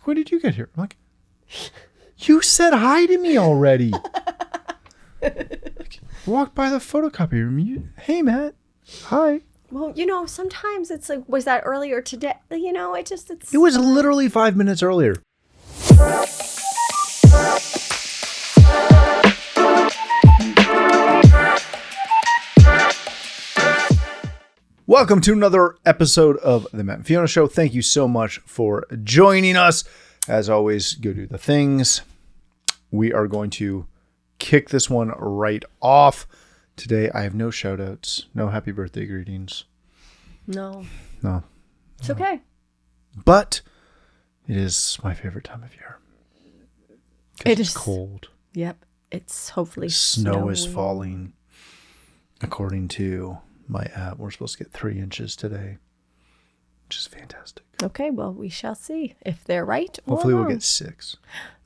when did you get here? I'm like, you said hi to me already. Walked by the photocopier room. Hey, Matt. Hi. Well, sometimes it's like, was that earlier today? It was literally 5 minutes earlier. Welcome to another episode of The Matt and Fiona Show. Thank you so much for joining us. As always, go do the things. We are going to kick this one right off. Today, I have no shout outs, no happy birthday greetings. No. It's okay. But it is my favorite time of year. It's cold. Yep. It's hopefully Snow is falling. According to my app, we're supposed to get 3 inches today, which is fantastic. Okay, well, we shall see if they're right or Hopefully wrong. We'll get 6.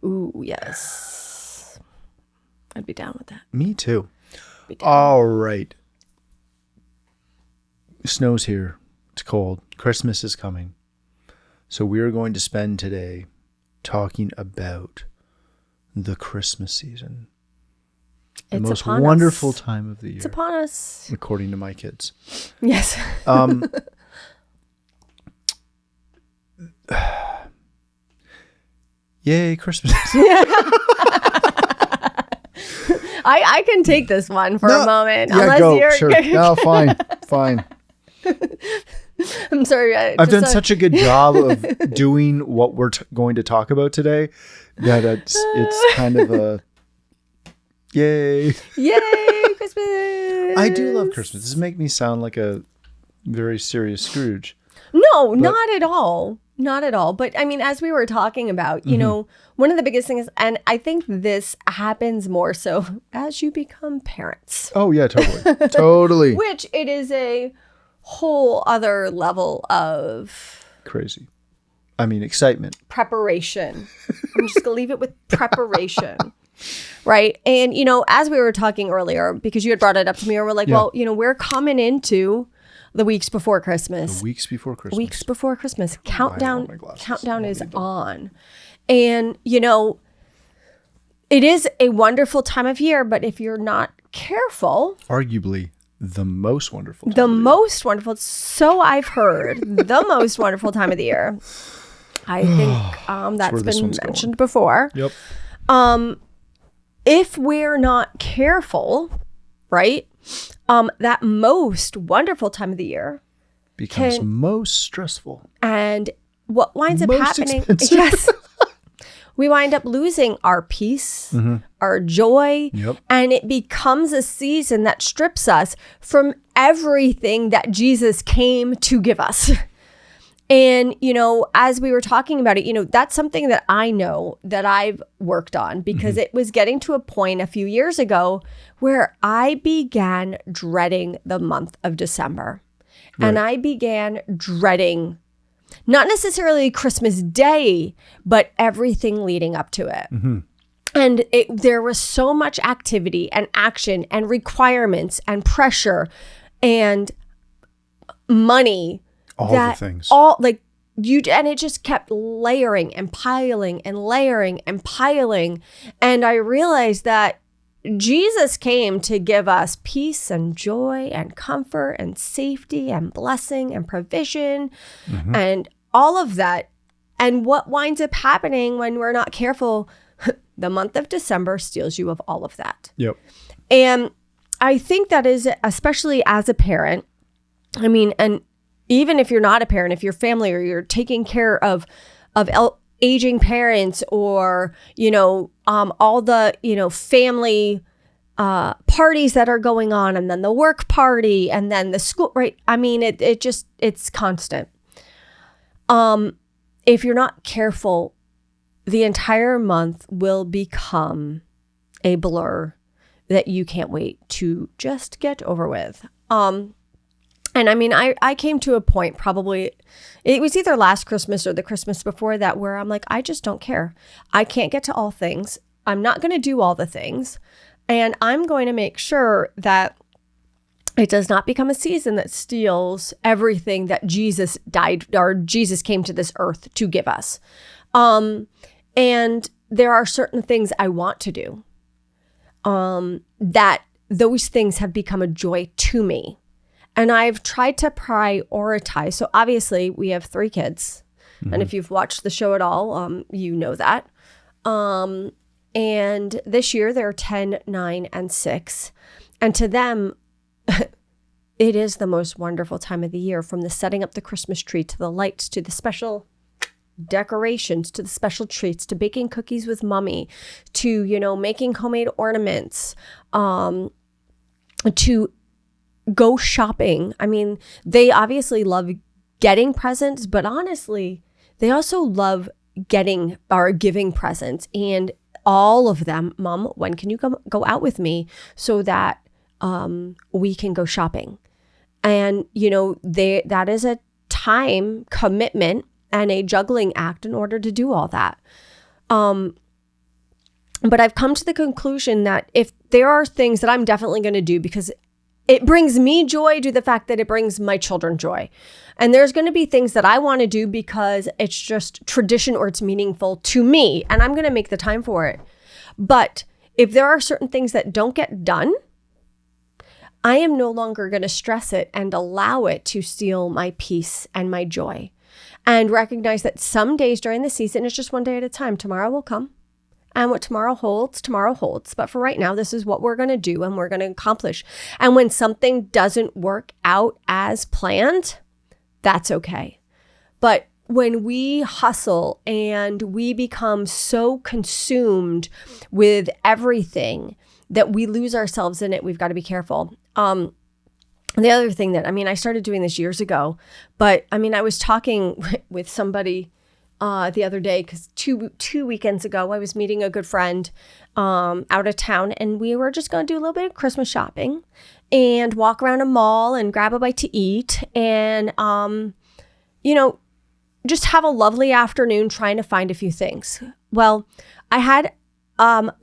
Ooh, yes. I'd be down with that. Me too. All right. Snow's here. It's cold. Christmas is coming. So we are going to spend today talking about the Christmas season. The most wonderful time of the year. It's upon us. According to my kids. Yes. Yay, Christmas. I can take this one for a moment. Yeah, unless go. You're... Sure. No, fine. I'm sorry. I've done such a good job of doing what we're going to talk about today that it's kind of a yay. Yay, Christmas. I do love Christmas. This makes me sound like a very serious Scrooge. No, not at all. Not at all. But I mean, as we were talking about, one of the biggest things, and I think this happens more so as you become parents. Oh, yeah, totally. Totally. Which it is a whole other level of crazy. I mean, excitement. Preparation. I'm just going to leave it with preparation. Right. And, as we were talking earlier, because you had brought it up to me, and we're like, well, we're coming into the weeks before Christmas. The weeks before Christmas. Weeks before Christmas. Countdown is on. And, it is a wonderful time of year, but if you're not careful. Arguably the most wonderful. So I've heard, the most wonderful time of the year. I think that's been mentioned before. Yep. If we're not careful, right, that most wonderful time of the year becomes most stressful. And what winds up happening, expensive. yes, we wind up losing our peace, our joy, and it becomes a season that strips us from everything that Jesus came to give us. And, as we were talking about it, that's something that I know that I've worked on because it was getting to a point a few years ago where I began dreading the month of December. Right. And I began dreading not necessarily Christmas Day, but everything leading up to it. Mm-hmm. And there was so much activity and action and requirements and pressure and money. The things. And it just kept layering and piling and layering and piling. And I realized that Jesus came to give us peace and joy and comfort and safety and blessing and provision and all of that. And what winds up happening when we're not careful, the month of December steals you of all of that. Yep. And I think that is, especially as a parent, and even if you're not a parent, if you're family or you're taking care of aging parents or, all the, family parties that are going on and then the work party and then the school, right? It's constant. If you're not careful, the entire month will become a blur that you can't wait to just get over with. And I came to a point, probably, it was either last Christmas or the Christmas before that, where I'm like, I just don't care. I can't get to all things. I'm not going to do all the things. And I'm going to make sure that it does not become a season that steals everything that Jesus died or Jesus came to this earth to give us. And there are certain things I want to do that those things have become a joy to me. And I've tried to prioritize. So obviously we have 3 kids. And if you've watched the show at all, you know that. And this year they're 10, 9, and 6. And to them, it is the most wonderful time of the year, from the setting up the Christmas tree to the lights to the special decorations to the special treats to baking cookies with mommy to, you know, making homemade ornaments, to go shopping. I mean, they obviously love getting presents, but honestly, they also love getting or giving presents. And all of them, Mom, when can you go out with me so that we can go shopping? And, you know, that is a time commitment and a juggling act in order to do all that. But I've come to the conclusion that if there are things that I'm definitely going to do because it brings me joy due to the fact that it brings my children joy. And there's going to be things that I want to do because it's just tradition or it's meaningful to me. And I'm going to make the time for it. But if there are certain things that don't get done, I am no longer going to stress it and allow it to steal my peace and my joy. And recognize that some days during the season, it's just one day at a time. Tomorrow will come. And what tomorrow holds. But for right now, this is what we're going to do and we're going to accomplish. And when something doesn't work out as planned, that's okay. But when we hustle and we become so consumed with everything that we lose ourselves in it, we've got to be careful. The other thing that, I started doing this years ago, but I was talking with somebody the other day because two weekends ago, I was meeting a good friend out of town, and we were just going to do a little bit of Christmas shopping and walk around a mall and grab a bite to eat and, just have a lovely afternoon trying to find a few things. Well, I had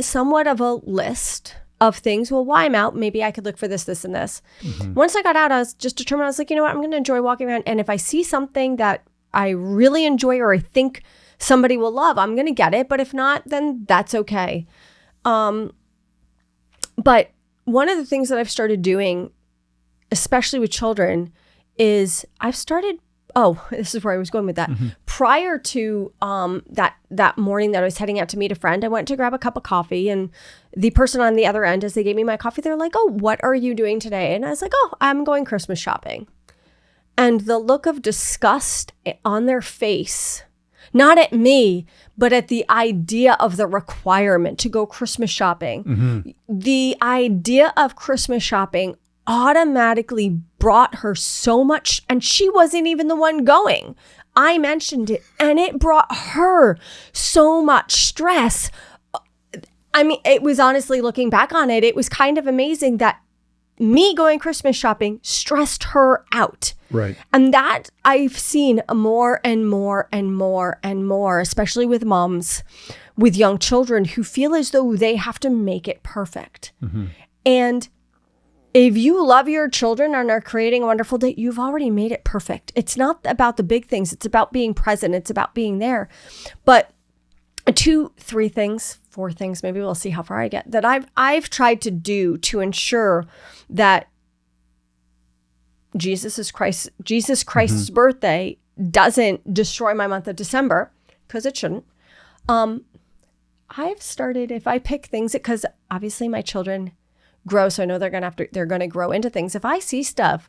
somewhat of a list of things. Well, while I'm out, maybe I could look for this, this, and this. Mm-hmm. Once I got out, I was just determined. I was like, you know what? I'm going to enjoy walking around. And if I see something that I really enjoy or I think somebody will love, I'm going to get it. But if not, then that's okay. But one of the things that I've started doing, especially with children, is I've started, this is where I was going with that. Mm-hmm. Prior to that morning that I was heading out to meet a friend, I went to grab a cup of coffee, and the person on the other end, as they gave me my coffee, they're like, "Oh, what are you doing today?" And I was like, "Oh, I'm going Christmas shopping." And the look of disgust on their face, not at me, but at the idea of the requirement to go Christmas shopping. Mm-hmm. The idea of Christmas shopping automatically brought her so much, and she wasn't even the one going. I mentioned it, and it brought her so much stress. It was honestly, looking back on it, it was kind of amazing that me going Christmas shopping stressed her out. Right. And that I've seen more and more and more and more, especially with moms with young children who feel as though they have to make it perfect. Mm-hmm. And if you love your children and are creating a wonderful day, you've already made it perfect. It's not about the big things. It's about being present. It's about being there. But 2, 3 things, 4 things, maybe we'll see how far I get, that I've tried to do to ensure that Jesus Christ's mm-hmm. birthday doesn't destroy my month of December, because it shouldn't. I've started, if I pick things, because obviously my children grow, so I know they're going to grow into things. If I see stuff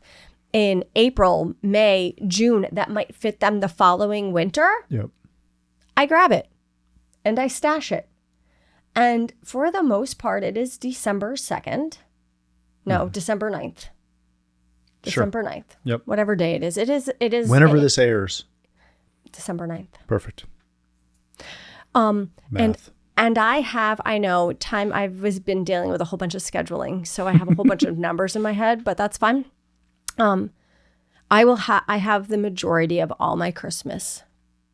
in April, May, June that might fit them the following winter, yep, I grab it and I stash it. And for the most part, it is December 2nd. No, December 9th. December 9th. Yep. Whatever day it is. It is. Whenever this airs. December 9th. Perfect. Math. And I know I've been dealing with a whole bunch of scheduling, so I have a whole bunch of numbers in my head, but that's fine. I have the majority of all my Christmas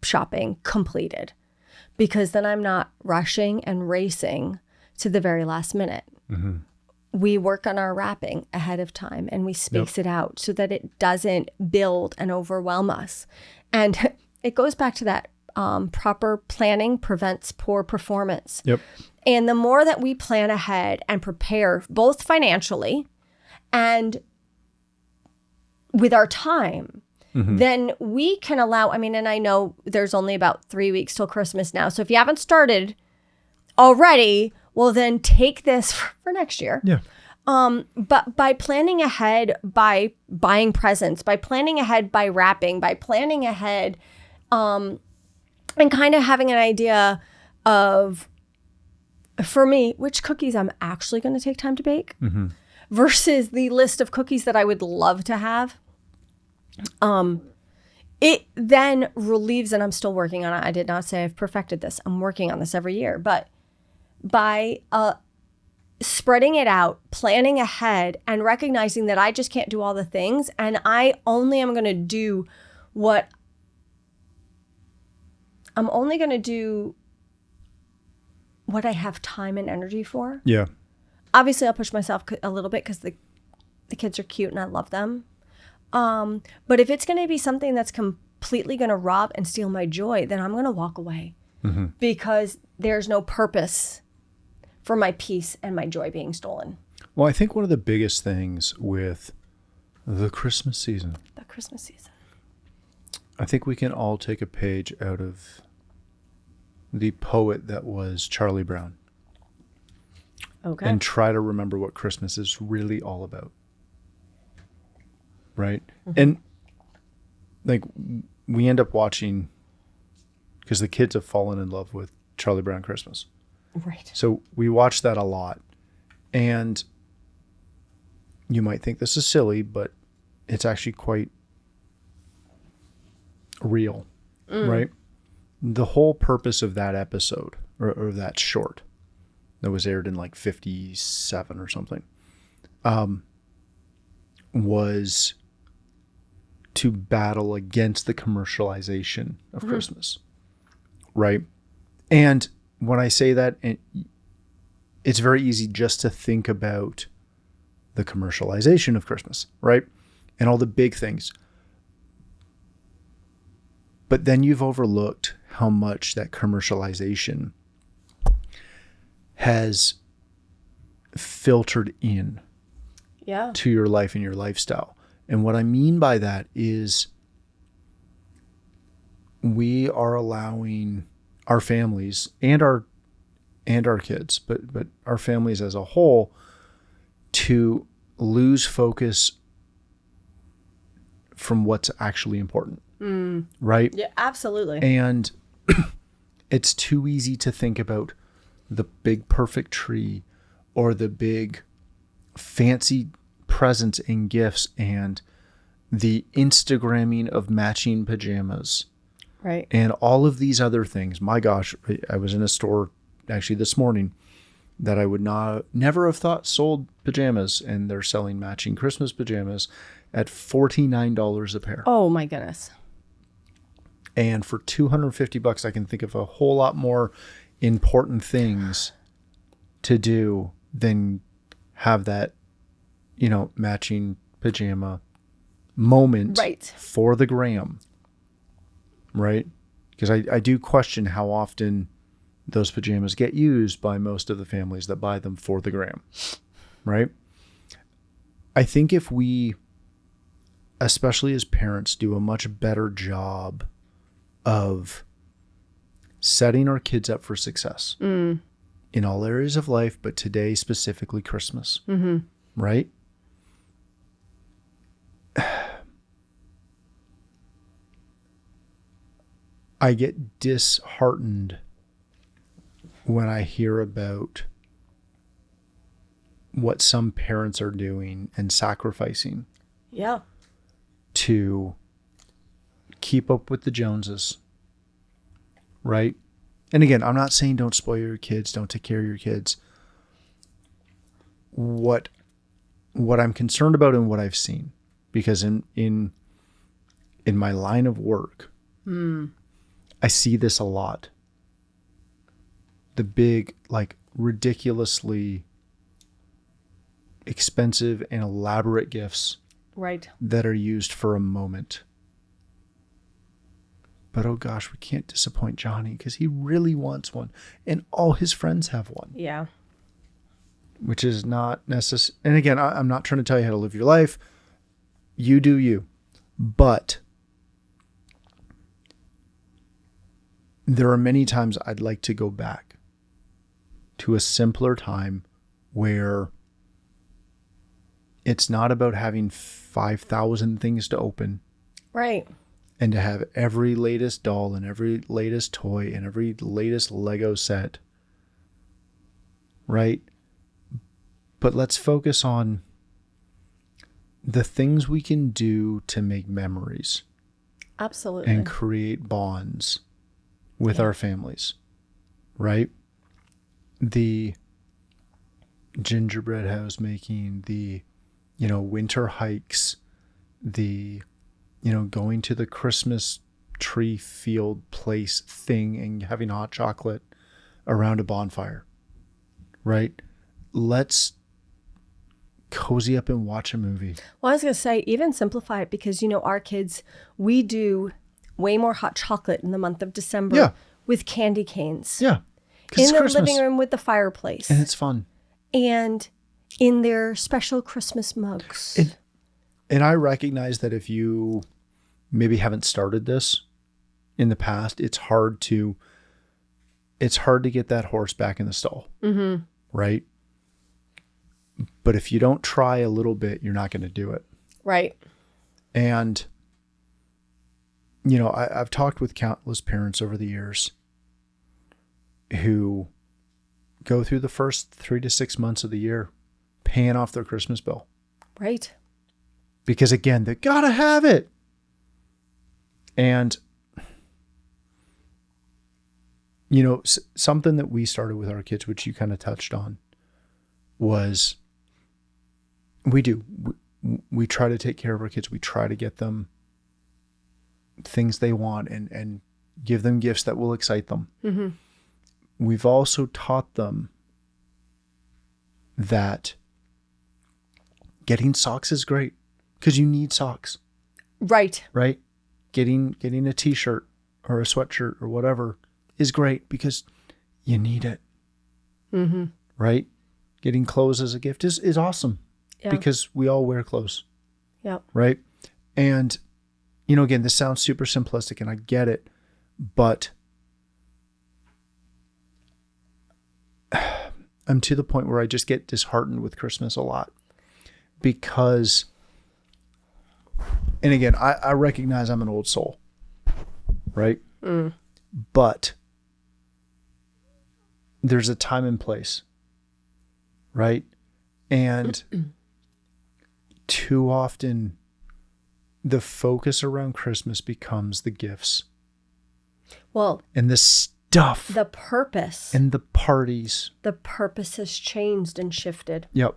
shopping completed, because then I'm not rushing and racing to the very last minute. Mm-hmm. we work on our wrapping ahead of time and we space it out so that it doesn't build and overwhelm us. And it goes back to that proper planning prevents poor performance. Yep. And the more that we plan ahead and prepare, both financially and with our time, then we can allow, and I know there's only about 3 weeks till Christmas now. So if you haven't started already, well, then take this for next year. Yeah. But by planning ahead, by buying presents, by planning ahead, by wrapping, by planning ahead, and kind of having an idea of, for me, which cookies I'm actually going to take time to bake versus the list of cookies that I would love to have. It then relieves, and I'm still working on it. I did not say I've perfected this. I'm working on this every year, but by spreading it out, planning ahead, and recognizing that I just can't do all the things, and I only am going to do what I'm only going to do what I have time and energy for. Yeah. Obviously, I'll push myself a little bit because the kids are cute and I love them. But if it's going to be something that's completely going to rob and steal my joy, then I'm going to walk away because there's no purpose for my peace and my joy being stolen. Well, I think one of the biggest things with the Christmas season, I think we can all take a page out of the poet that was Charlie Brown. Okay. And try to remember what Christmas is really all about. Right? And like we end up watching, because the kids have fallen in love with Charlie Brown Christmas. Right. So we watch that a lot. And you might think this is silly, but it's actually quite real. Right? The whole purpose of that episode or that short that was aired in like 57 or something was to battle against the commercialization of Christmas. Right? And when I say that, it's very easy just to think about the commercialization of Christmas, right? And all the big things. But then you've overlooked how much that commercialization has filtered in to your life and your lifestyle. And what I mean by that is we are allowing our families and our kids, but our families as a whole, to lose focus from what's actually important. Right? Yeah, absolutely. And it's too easy to think about the big perfect tree or the big fancy presents and gifts and the Instagramming of matching pajamas. Right. And all of these other things. My gosh, I was in a store actually this morning that I would never have thought sold pajamas, and they're selling matching Christmas pajamas at $49 a pair. Oh my goodness. And for $250, I can think of a whole lot more important things to do than have that, matching pajama moment for the gram. Right? Because I do question how often those pajamas get used by most of the families that buy them for the gram. Right? I think if we, especially as parents, do a much better job of setting our kids up for success in all areas of life, but today specifically Christmas, right? I get disheartened when I hear about what some parents are doing and sacrificing to keep up with the Joneses, right? And again, I'm not saying don't spoil your kids, don't take care of your kids. What I'm concerned about and what I've seen, because in my line of work, I see this a lot. The big, ridiculously expensive and elaborate gifts Right. that are used for a moment. But oh gosh, we can't disappoint Johnny because he really wants one. And all his friends have one. Yeah. Which is not necessary. And again, I'm not trying to tell you how to live your life. You do you. But there are many times I'd like to go back to a simpler time where it's not about having 5,000 things to open. Right. And to have every latest doll and every latest toy and every latest Lego set. Right? But let's focus on the things we can do to make memories. Absolutely. And create bonds with our families. Right? The gingerbread house making, the, winter hikes, the, going to the Christmas tree field place thing and having hot chocolate around a bonfire. Right? Let's cozy up and watch a movie. Well, I was going to say, even simplify it because, our kids, we do way more hot chocolate in the month of December with candy canes. Yeah. In their living room with the fireplace. And it's fun. And in their special Christmas mugs. And I recognize that if you maybe haven't started this in the past, it's hard to get that horse back in the stall. Mm-hmm. Right? But if you don't try a little bit, you're not going to do it. Right. And, I've talked with countless parents over the years who go through the first 3 to 6 months of the year paying off their Christmas bill. Right. Because again, they got to have it. And, something that we started with our kids, which you kind of touched on, was we try to take care of our kids. We try to get them things they want and give them gifts that will excite them. Mm-hmm. We've also taught them that getting socks is great because you need socks. Right. Right? Getting a t-shirt or a sweatshirt or whatever is great because you need it. Mm-hmm. Right? Getting clothes as a gift is awesome because we all wear clothes. Yeah. Right? And, again, this sounds super simplistic and I get it, but I'm to the point where I just get disheartened with Christmas a lot because, and again, I recognize I'm an old soul, right? Mm. But there's a time and place, right? And too often the focus around Christmas becomes the gifts. Well, and the stuff. The purpose. And the parties. The purpose has changed and shifted. Yep.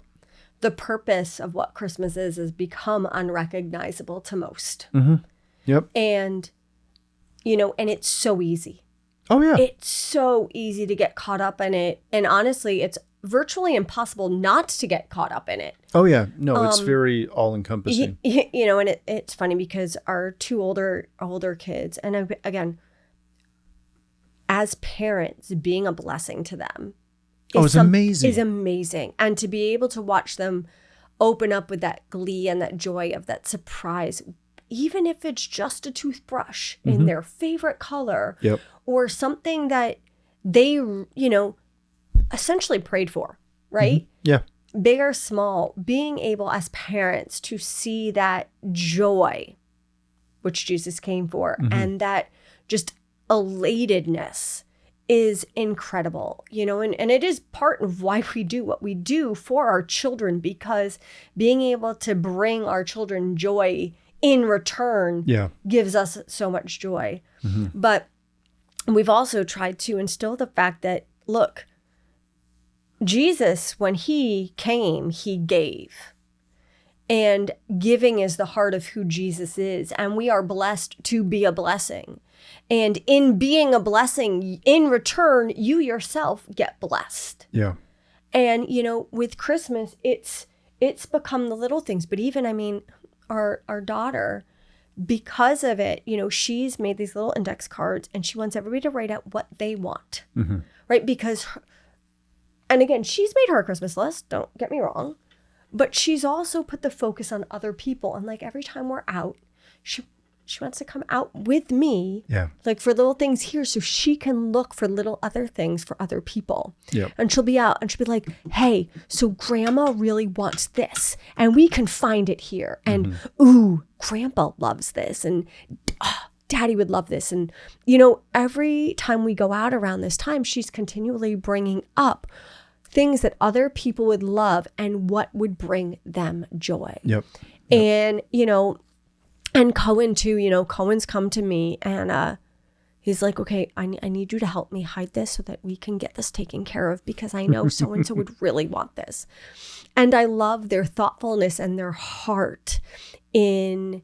The purpose of what Christmas is has become unrecognizable to most. Mm-hmm. Yep. And, and it's so easy. Oh, yeah. It's so easy to get caught up in it. And honestly, it's virtually impossible not to get caught up in it. Oh, yeah. No, it's very all-encompassing. And it's funny because our two older kids, and again, as parents, being a blessing to them amazing. Is amazing. And to be able to watch them open up with that glee and that joy of that surprise, even if it's just a toothbrush in their favorite color or something that they, essentially prayed for, right? Mm-hmm. Yeah. Big or small, being able as parents to see that joy, which Jesus came for, and that just elatedness is incredible, and it is part of why we do what we do for our children, because being able to bring our children joy in return gives us so much joy. Mm-hmm. But we've also tried to instill the fact that, look, Jesus, when he came, he gave. And giving is the heart of who Jesus is. And we are blessed to be a blessing. And in being a blessing, in return, you yourself get blessed. Yeah. And, with Christmas, it's it's become the little things. But even, I mean, our daughter, because of it, you know, she's made these little index cards and she wants everybody to write out what they want, right? Because, and again, she's made her Christmas list, don't get me wrong, but she's also put the focus on other people. And like every time we're out, she wants to come out with me, like for little things here, so she can look for little other things for other people. And she'll be out and she'll be like, hey, so grandma really wants this and we can find it here. And ooh, grandpa loves this. And daddy would love this. And, you know, every time we go out around this time, she's continually bringing up things that other people would love and what would bring them joy. And, you know, and Cohen too, you know, Cohen's come to me and he's like, okay, I need you to help me hide this so that we can get this taken care of because I know so-and-so would really want this. And I love their thoughtfulness and their heart in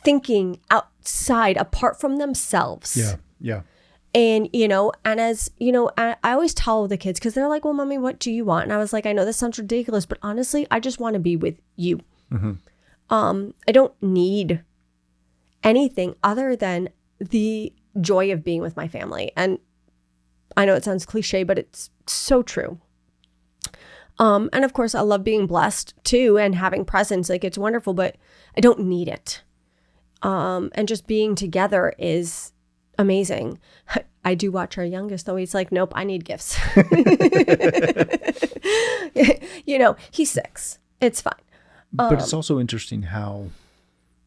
thinking outside, apart from themselves. And, you know, and as, you know, I always tell the kids, because they're like, well, mommy, what do you want? And I was like, I know this sounds ridiculous, but honestly, I just want to be with you. I don't need anything other than the joy of being with my family. And I know it sounds cliche, but it's so true. And of course, I love being blessed too and having presents. Like, it's wonderful, but I don't need it. And just being together is amazing. I do watch our youngest, though. He's like, nope, I need gifts. You know, he's 6. It's fine. But it's also interesting how,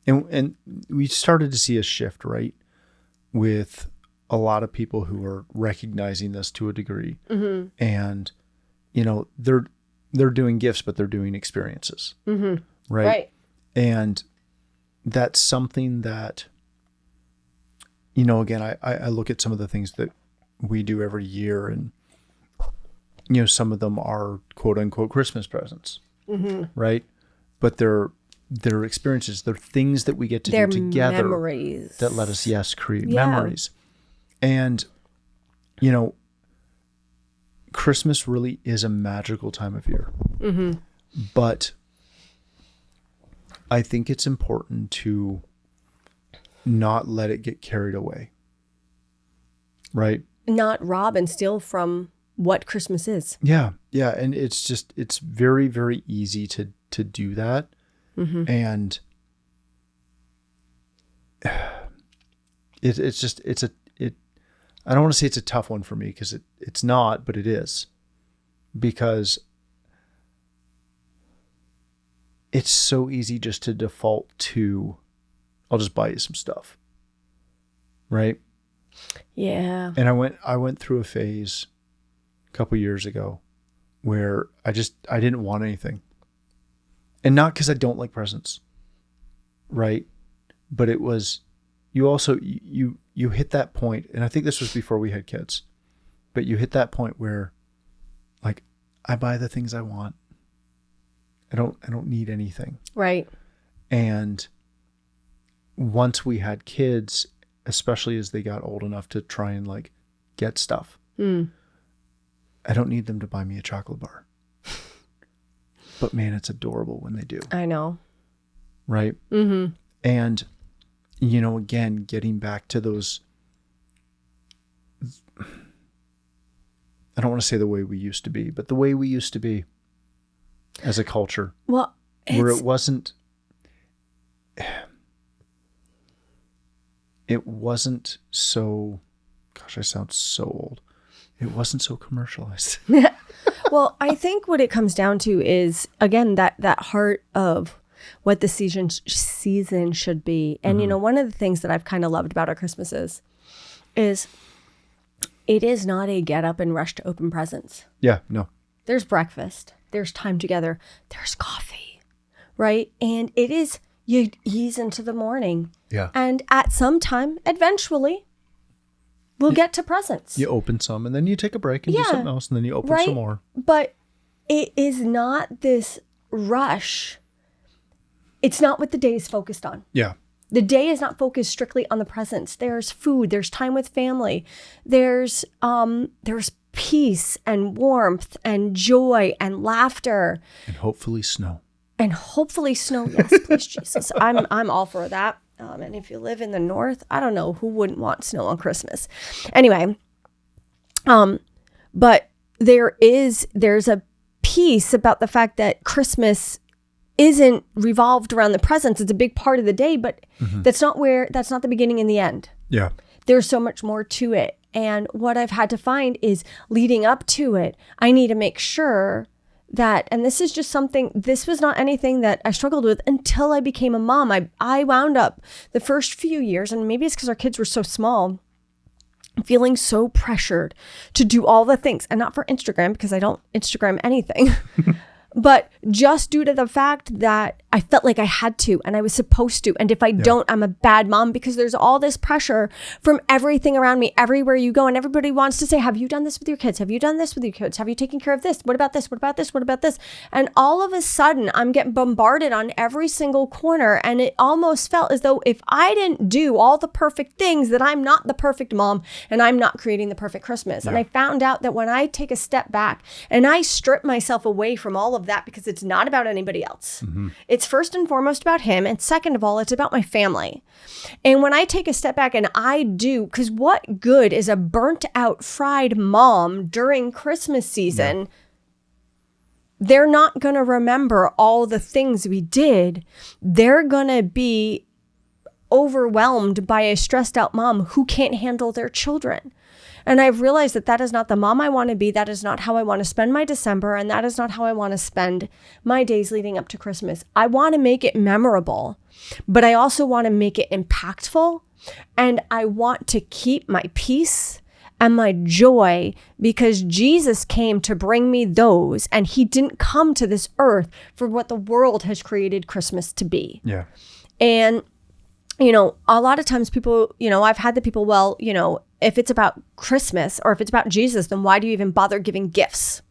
and we started to see a shift, right? With a lot of people who are recognizing this to a degree. And, you know, they're doing gifts, but they're doing experiences. Right? And that's something that, you know, again, I look at some of the things that we do every year and, you know, some of them are quote unquote Christmas presents, right? But they're experiences. They're things that we get to do together. Memories. That let us, create memories. And, you know, Christmas really is a magical time of year. But I think it's important to not let it get carried away. Right? Not rob and steal from what Christmas is. Yeah. And it's very, very easy to do that. And I don't want to say it's a tough one for me because it's not, but it is, because it's so easy just to default to, I'll just buy you some stuff. Right? Yeah. And I went through a phase a couple years ago where I didn't want anything. And not because I don't like presents, right? But it was, you also, you hit that point, and I think this was before we had kids, but you hit that point where, like, I buy the things I want. I don't need anything. Right. And once we had kids, especially as they got old enough to try and like get stuff, I don't need them to buy me a chocolate bar. But man, it's adorable when they do. I know. Right? And, you know, again, getting back to those, I don't want to say the way we used to be, but the way we used to be as a culture. Well, where it wasn't so, gosh, I sound so old. It wasn't so commercialized. Well, I think what it comes down to is, again, that heart of what the season should be. And, you know, one of the things that I've kind of loved about our Christmases is it is not a get up and rush to open presents. Yeah, no. There's breakfast. There's time together. There's coffee, right? And it is, you ease into the morning. Yeah. And at some time, eventually, we'll get to presents. You open some and then you take a break and do something else and then you open some more. But it is not this rush. It's not what the day is focused on. Yeah. The day is not focused strictly on the presents. There's food. There's time with family. There's peace and warmth and joy and laughter. And hopefully snow. And hopefully snow. Yes, please, Jesus. I'm all for that. And if you live in the north, I don't know who wouldn't want snow on Christmas. Anyway, but there's a piece about the fact that Christmas isn't revolved around the presents. It's a big part of the day, but that's not the beginning and the end. Yeah. There's so much more to it. And what I've had to find is leading up to it, I need to make sure that, and this is just something, this was not anything that I struggled with until I became a mom. I wound up the first few years, and maybe it's because our kids were so small, feeling so pressured to do all the things, and not for Instagram because I don't Instagram anything, but just due to the fact that I felt like I had to and I was supposed to. And if I don't, I'm a bad mom, because there's all this pressure from everything around me, everywhere you go. And everybody wants to say, have you done this with your kids? Have you done this with your kids? Have you taken care of this? What about this? What about this? What about this? And all of a sudden I'm getting bombarded on every single corner. And it almost felt as though if I didn't do all the perfect things, that I'm not the perfect mom and I'm not creating the perfect Christmas. And I found out that when I take a step back and I strip myself away from all of that, because it's not about anybody else. It's first and foremost about him. And second of all, it's about my family. And when I take a step back and I do, because what good is a burnt out, fried mom during Christmas season? They're not going to remember all the things we did. They're going to be overwhelmed by a stressed out mom who can't handle their children. And I've realized that that is not the mom I want to be. That is not how I want to spend my December. And that is not how I want to spend my days leading up to Christmas. I want to make it memorable, but I also want to make it impactful. And I want to keep my peace and my joy, because Jesus came to bring me those. And he didn't come to this earth for what the world has created Christmas to be. Yeah. And a lot of times people, I've had the people, well, if it's about Christmas or if it's about Jesus, then why do you even bother giving gifts?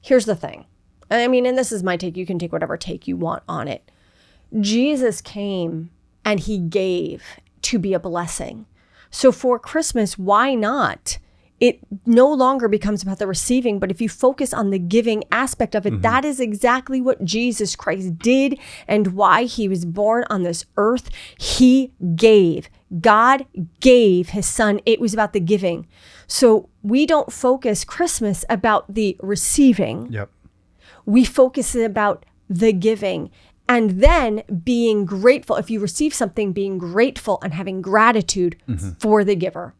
Here's the thing. I mean, and this is my take. You can take whatever take you want on it. Jesus came and he gave to be a blessing. So for Christmas, why not? It no longer becomes about the receiving, but if you focus on the giving aspect of it, that is exactly what Jesus Christ did and why he was born on this earth. He gave. God gave his son. It was about the giving. So we don't focus Christmas about the receiving. Yep. We focus it about the giving. And then being grateful. If you receive something, being grateful and having gratitude for the giver.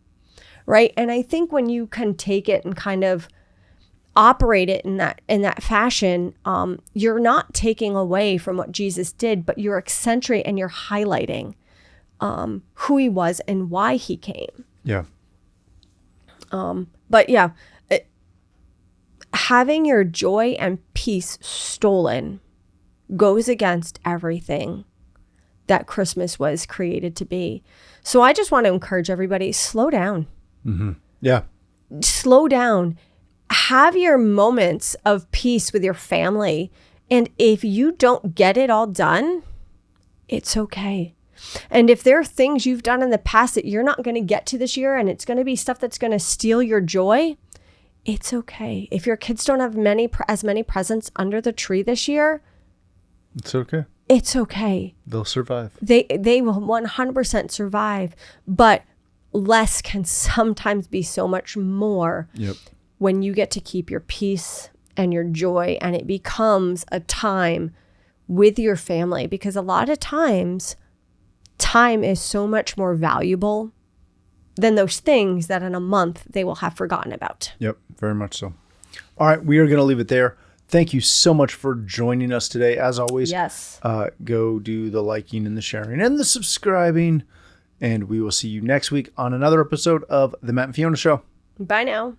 Right. And I think when you can take it and kind of operate it in that fashion, you're not taking away from what Jesus did, but you're accentuating and you're highlighting who he was and why he came. Yeah. But yeah, having your joy and peace stolen goes against everything that Christmas was created to be. So I just want to encourage everybody, slow down. Yeah. Slow down. Have your moments of peace with your family. And if you don't get it all done, it's okay. And if there are things you've done in the past that you're not going to get to this year, and it's going to be stuff that's going to steal your joy, it's okay. If your kids don't have as many presents under the tree this year, it's okay. It's okay. They'll survive. They will 100% survive, but less can sometimes be so much more. Yep. When you get to keep your peace and your joy, and it becomes a time with your family, because a lot of times time is so much more valuable than those things that in a month they will have forgotten about. Yep, very much so. All right, we are going to leave it there. Thank you so much for joining us today. As always, yes. Go do the liking and the sharing and the subscribing. And we will see you next week on another episode of The Matt and Fiona Show. Bye now.